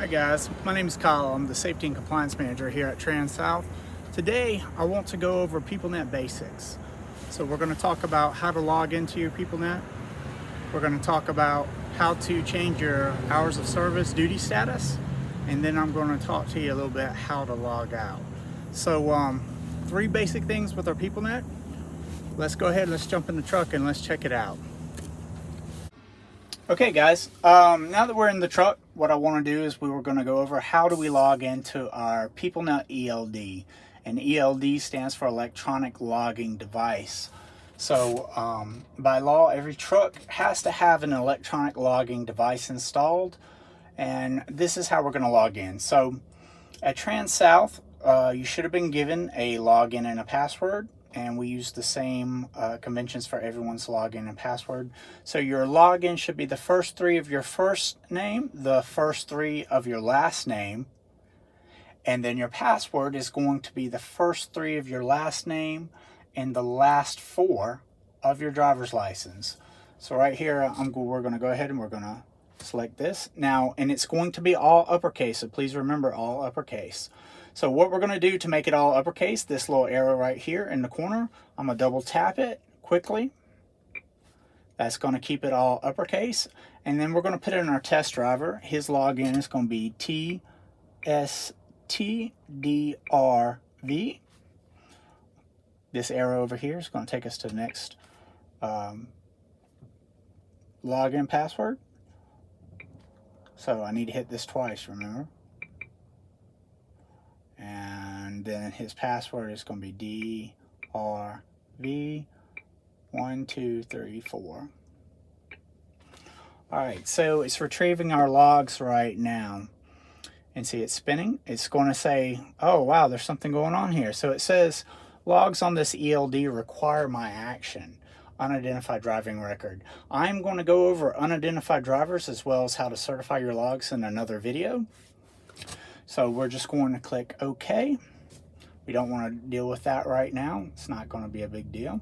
Hi guys, my name is Kyle. I'm the Safety and Compliance Manager here at TransSouth. Today I want to go over Peoplenet basics. So we're going to talk about how to log into your Peoplenet. We're going to talk about how to change your hours of service duty status. And then I'm going to talk to you a little bit how to log out. So three basic things with our Peoplenet. Let's go ahead, let's jump in the truck and let's check it out. Okay guys, now that we're in the truck, what I want to do is we were going to go over how do we log into our Peoplenet ELD. And ELD stands for Electronic Logging Device. So by law, every truck has to have an electronic logging device installed. And this is how we're going to log in. So at TransSouth, you should have been given a login and a password. And we use the same conventions for everyone's login and password. So your login should be the first three of your first name, the first three of your last name, and then your password is going to be the first three of your last name and the last four of your driver's license. So right here, we're going to go ahead and we're going to select this. Now, and it's going to be all uppercase, so please remember all uppercase. So what we're going to do to make it all uppercase, this little arrow right here in the corner, I'm going to double tap it quickly. That's going to keep it all uppercase. And then we're going to put in our test driver. His login is going to be TSTDRV. This arrow over here is going to take us to the next login password. So I need to hit this twice, remember? And then his password is going to be DRV1234. Alright, so it's retrieving our logs right now. And see it's spinning. It's going to say, oh wow, there's something going on here. So it says, logs on this ELD require my action. Unidentified driving record. I'm going to go over unidentified drivers as well as how to certify your logs in another video. So we're just going to click OK. We don't want to deal with that right now. It's not going to be a big deal.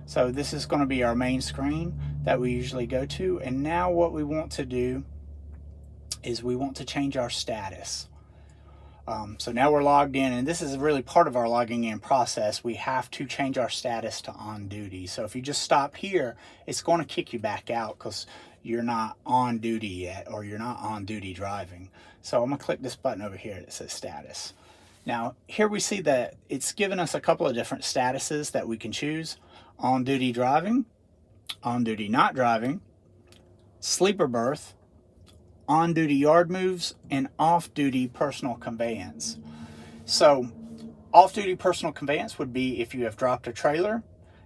So this is going to be our main screen that we usually go to. And now what we want to do is we want to change our status. So now we're logged in, and this is really part of our logging in process. We have to change our status to on duty. So if you just stop here, it's going to kick you back out because you're not on duty yet, or you're not on duty driving. So I'm going to click this button over here that says status. Now here we see that it's given us a couple of different statuses that we can choose: on duty driving, on duty not driving, sleeper berth, on-duty yard moves, and off-duty personal conveyance. So off-duty personal conveyance would be if you have dropped a trailer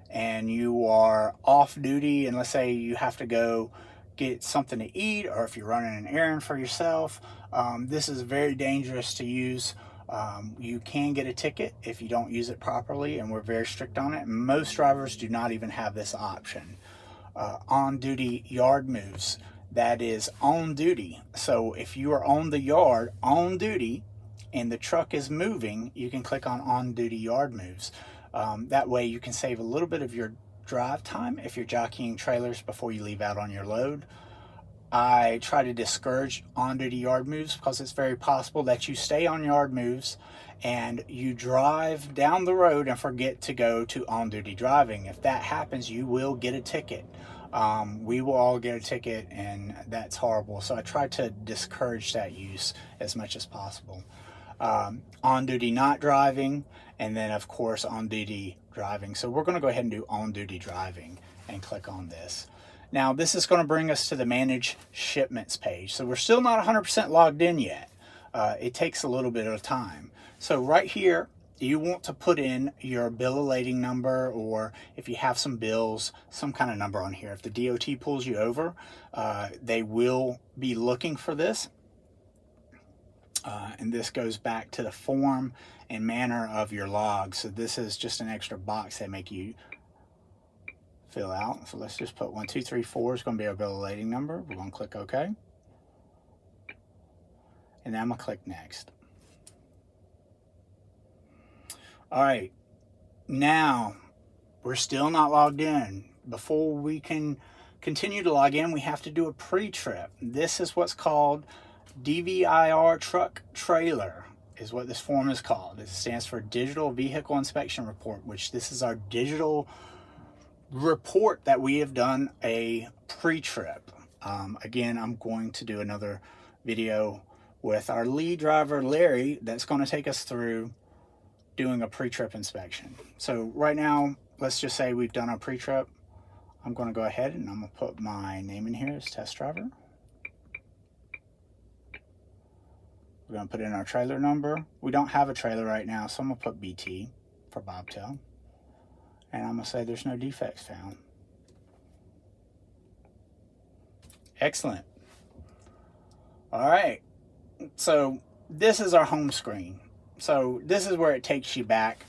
and you are off-duty, and let's say you have to go get something to eat, or if you're running an errand for yourself. This is very dangerous to use. You can get a ticket if you don't use it properly, and we're very strict on it. Most drivers do not even have this option. On-duty yard moves. That is on duty. So if you are on the yard on duty and the truck is moving, you can click on duty yard moves. That way you can save a little bit of your drive time if you're jockeying trailers before you leave out on your load. I try to discourage on duty yard moves because it's very possible that you stay on yard moves and you drive down the road and forget to go to on duty driving. If that happens, you will get a ticket. We will all get a ticket, and that's horrible. So I try to discourage that use as much as possible. On duty not driving, and then of course on duty driving. So we're going to go ahead and do on duty driving and click on this. Now this is going to bring us to the manage shipments page. So we're still not 100% logged in yet. It takes a little bit of time. So right here, you want to put in your bill of lading number, or if you have some bills, some kind of number on here. If the DOT pulls you over, they will be looking for this. And this goes back to the form and manner of your log. So this is just an extra box they make you fill out. So let's just put 1234 is going to be our bill of lading number. We're going to click OK. And then I'm going to click next. All right, now we're still not logged in. Before we can continue to log in, we have to do a pre-trip. This is what's called DVIR truck trailer is what this form is called. It stands for Digital Vehicle Inspection Report, which this is our digital report that we have done a pre-trip. Again, I'm going to do another video with our lead driver, Larry, that's going to take us through doing a pre-trip inspection. So right now, let's just say we've done our pre-trip. I'm going to go ahead and I'm going to put my name in here as test driver. We're going to put in our trailer number. We don't have a trailer right now, so I'm going to put BT for bobtail. And I'm going to say there's no defects found. Excellent. All right. So this is our home screen. So this is where it takes you back.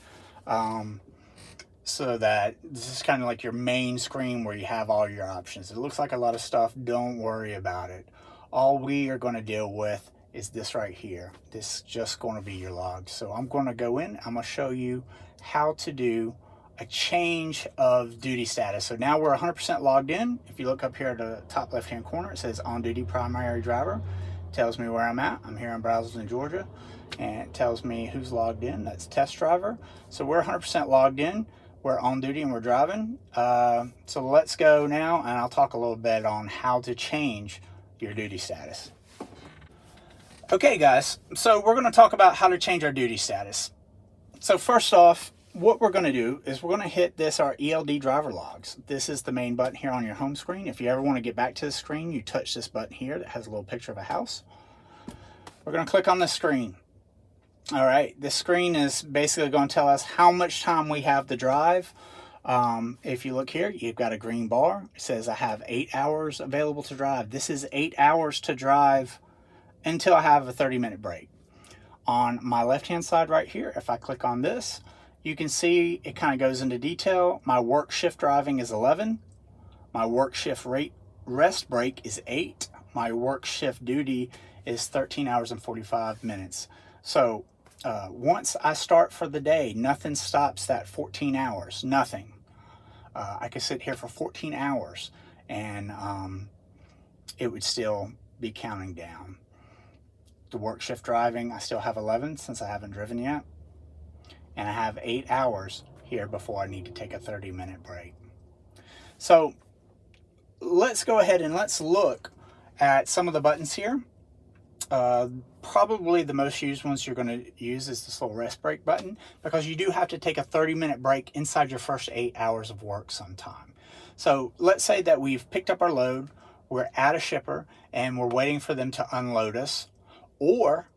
So that this is kind of like your main screen where you have all your options. It looks like a lot of stuff. Don't worry about it. All we are going to deal with is this right here. This is just going to be your log. So I'm going to go in. I'm going to show you how to do a change of duty status. So now we're 100% logged in. If you look up here at the top left hand corner, it says on duty primary driver. It tells me where I'm at. I'm here in Braselton, Georgia, and it tells me who's logged in. That's test driver. So we're 100% logged in. We're on duty and we're driving. So let's go now, and I'll talk a little bit on how to change your duty status. Okay guys, so we're going to talk about how to change our duty status. So first off, what we're going to do is we're going to hit this, our ELD driver logs. This is the main button here on your home screen. If you ever want to get back to the screen, you touch this button here that has a little picture of a house. We're going to click on this screen. All right, this screen is basically going to tell us how much time we have to drive. If you look here, you've got a green bar. It says I have 8 hours available to drive. This is 8 hours to drive until I have a 30-minute break. On my left-hand side right here, if I click on this, you can see it kind of goes into detail. My work shift driving is 11. My work shift rest break is 8. My work shift duty is 13 hours and 45 minutes. So once I start for the day, nothing stops that 14 hours, nothing. I could sit here for 14 hours and it would still be counting down. The work shift driving, I still have 11 since I haven't driven yet. And I have 8 hours here before I need to take a 30-minute break. So let's go ahead and let's look at some of the buttons here. Probably the most used ones you're going to use is this little rest break button, because you do have to take a 30-minute break inside your first 8 hours of work sometime. So let's say that we've picked up our load, we're at a shipper, and we're waiting for them to unload us. Or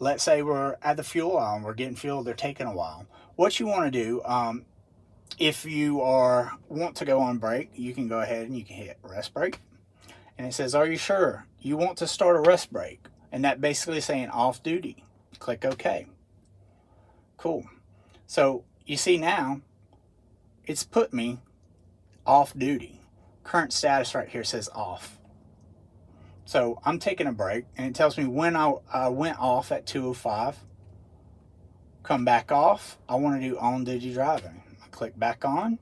let's say we're at the fuel aisle and we're getting fuel, they're taking a while. What you want to do, if you want to go on break, you can go ahead and you can hit rest break. And it says, are you sure you want to start a rest break? And that basically is saying off duty. Click OK. Cool. So you see now, it's put me off duty. Current status right here says off. So I'm taking a break, and it tells me when I went off at 2:05. Come back off. I want to do on duty driving. I click back on.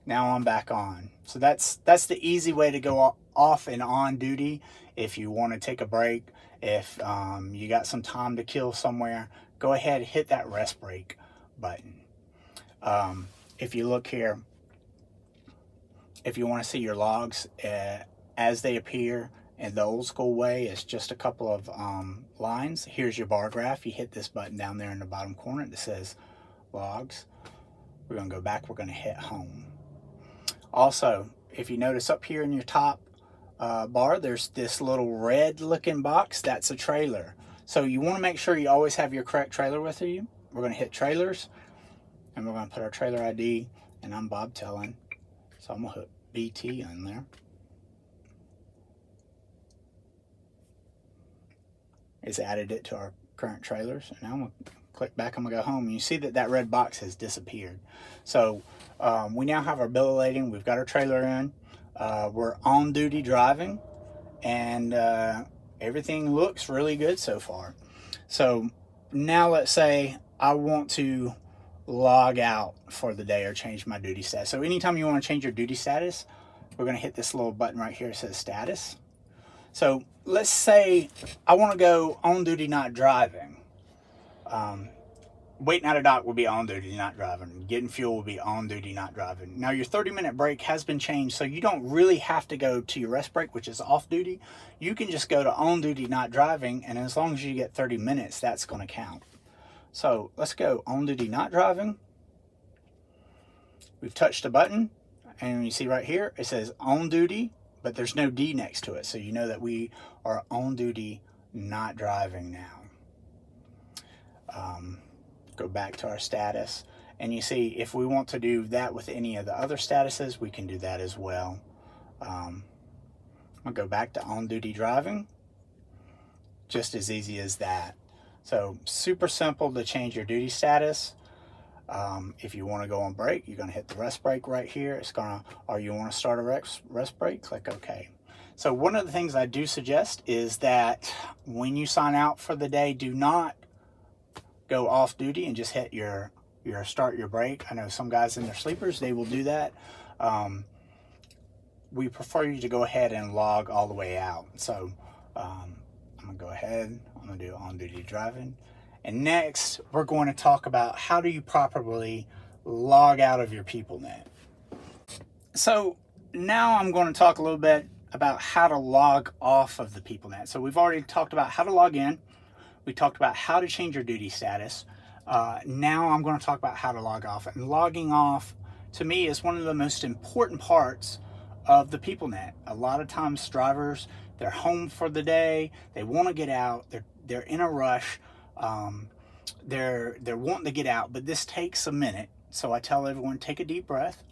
Now I'm back on. So that's the easy way to go off and on duty. If you want to take a break, if you got some time to kill somewhere, go ahead, hit that rest break button. If you look here, if you want to see your logs as they appear in the old school way, it's just a couple of lines. Here's your bar graph. You hit this button down there in the bottom corner that says logs. We're going to go back. We're going to hit home. Also, if you notice up here in your top bar, there's this little red looking box. That's a trailer. So you want to make sure you always have your correct trailer with you. We're going to hit trailers, and we're going to put our trailer ID, and I'm bobtailing. So I'm going to put BT in there. It's added it to our current trailers. And now I'm going to click back. I'm going to go home. And you see that that red box has disappeared. So we now have our bill of lading. We've got our trailer in. We're on duty driving. And everything looks really good so far. So now let's say I want to log out for the day or change my duty status. So anytime you want to change your duty status, we're going to hit this little button right here that says status. So let's say I want to go on duty, not driving. Waiting at a dock will be on duty, not driving. Getting fuel will be on duty, not driving. Now your 30-minute break has been changed, so you don't really have to go to your rest break, which is off duty. You can just go to on duty, not driving, and as long as you get 30 minutes, that's going to count. So let's go on duty, not driving. We've touched a button, and you see right here, it says on duty, but there's no D next to it, so you know that we are on duty, not driving now. Go back to our status, and you see if we want to do that with any of the other statuses, we can do that as well. I'll go back to on duty driving, just as easy as that. So super simple to change your duty status. If you want to go on break, you're going to hit the rest break right here. It's gonna, or you want to start a rest break, click OK. So one of the things I do suggest is that when you sign out for the day, do not go off duty and just hit your start your break. I know some guys in their sleepers, they will do that. We prefer you to go ahead and log all the way out. So I'm gonna go ahead, I'm gonna do on duty driving. And next we're going to talk about how do you properly log out of your Peoplenet. So now I'm going to talk a little bit about how to log off of the Peoplenet. So we've already talked about how to log in. We talked about how to change your duty status. Now I'm going to talk about how to log off. And logging off, to me, is one of the most important parts of the Peoplenet. A lot of times drivers, they're home for the day, they want to get out, they're in a rush, they're wanting to get out, but this takes a minute. So I tell everyone, take a deep breath,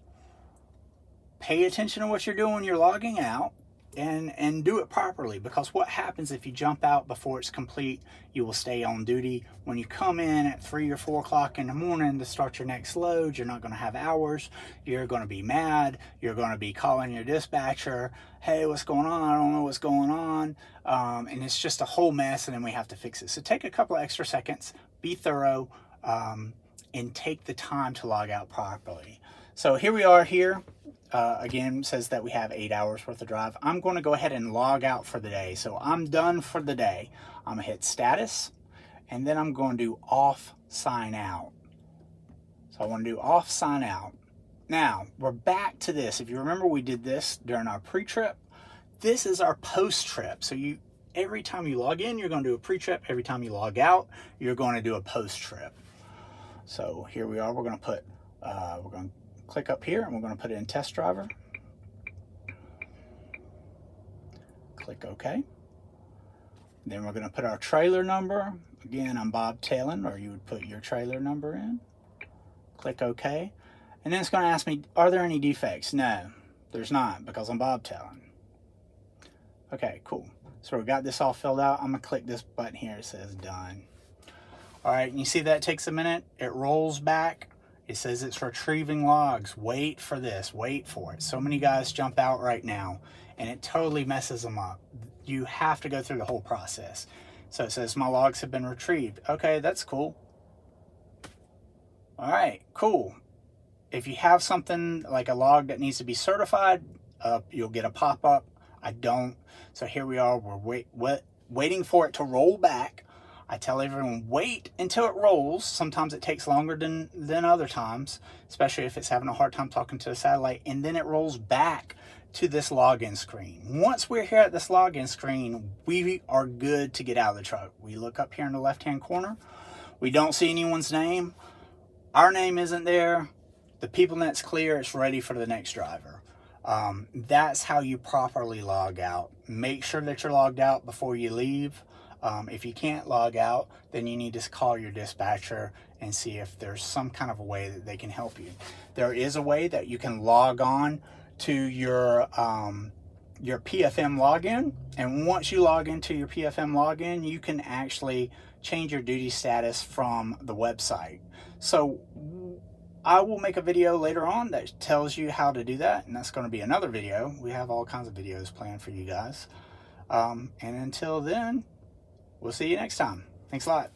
pay attention to what you're doing when you're logging out, and do it properly, because what happens if you jump out before it's complete, you will stay on duty. When you come in at 3 or 4 o'clock in the morning to start your next load, you're not going to have hours. You're going to be mad. You're going to be calling your dispatcher, hey, what's going on? I don't know what's going on. And it's just a whole mess, and then we have to fix it. So take a couple of extra seconds, be thorough, and take the time to log out properly. So here we are here. Again, says that we have 8 hours worth of drive. I'm going to go ahead and log out for the day. So I'm done for the day. I'm going to hit status, and then I'm going to do off sign out. So I want to do off sign out. Now we're back to this. If you remember, we did this during our pre-trip. This is our post-trip. So every time you log in, you're going to do a pre-trip. Every time you log out, you're going to do a post-trip. So here we are. We're going to put, we're going to click up here, and we're going to put in test driver. Click OK. Then we're going to put our trailer number. Again, I'm Bob Tailing, or you would put your trailer number in. Click OK. And then it's going to ask me, are there any defects? No, there's not, because I'm Bob Tailing. Okay, cool. So we got this all filled out. I'm going to click this button here. It says done. All right, and you see that takes a minute. It rolls back. It says it's retrieving logs. Wait for this. Wait for it. So many guys jump out right now, and it totally messes them up. You have to go through the whole process. So it says my logs have been retrieved. Okay, that's cool. All right, cool. If you have something like a log that needs to be certified, you'll get a pop-up. I don't. So here we are. We're waiting for it to roll back. I tell everyone, wait until it rolls. Sometimes it takes longer than other times, especially if it's having a hard time talking to the satellite. And then it rolls back to this login screen. Once we're here at this login screen, we are good to get out of the truck. We look up here in the left-hand corner. We don't see anyone's name. Our name isn't there. The Peoplenet's clear. It's ready for the next driver. That's how you properly log out. Make sure that you're logged out before you leave. If you can't log out, then you need to call your dispatcher and see if there's some kind of a way that they can help you. There is a way that you can log on to your PFM login, and once you log into your PFM login, you can actually change your duty status from the website. So I will make a video later on that tells you how to do that, and that's going to be another video. We have all kinds of videos planned for you guys. And until then, we'll see you next time. Thanks a lot.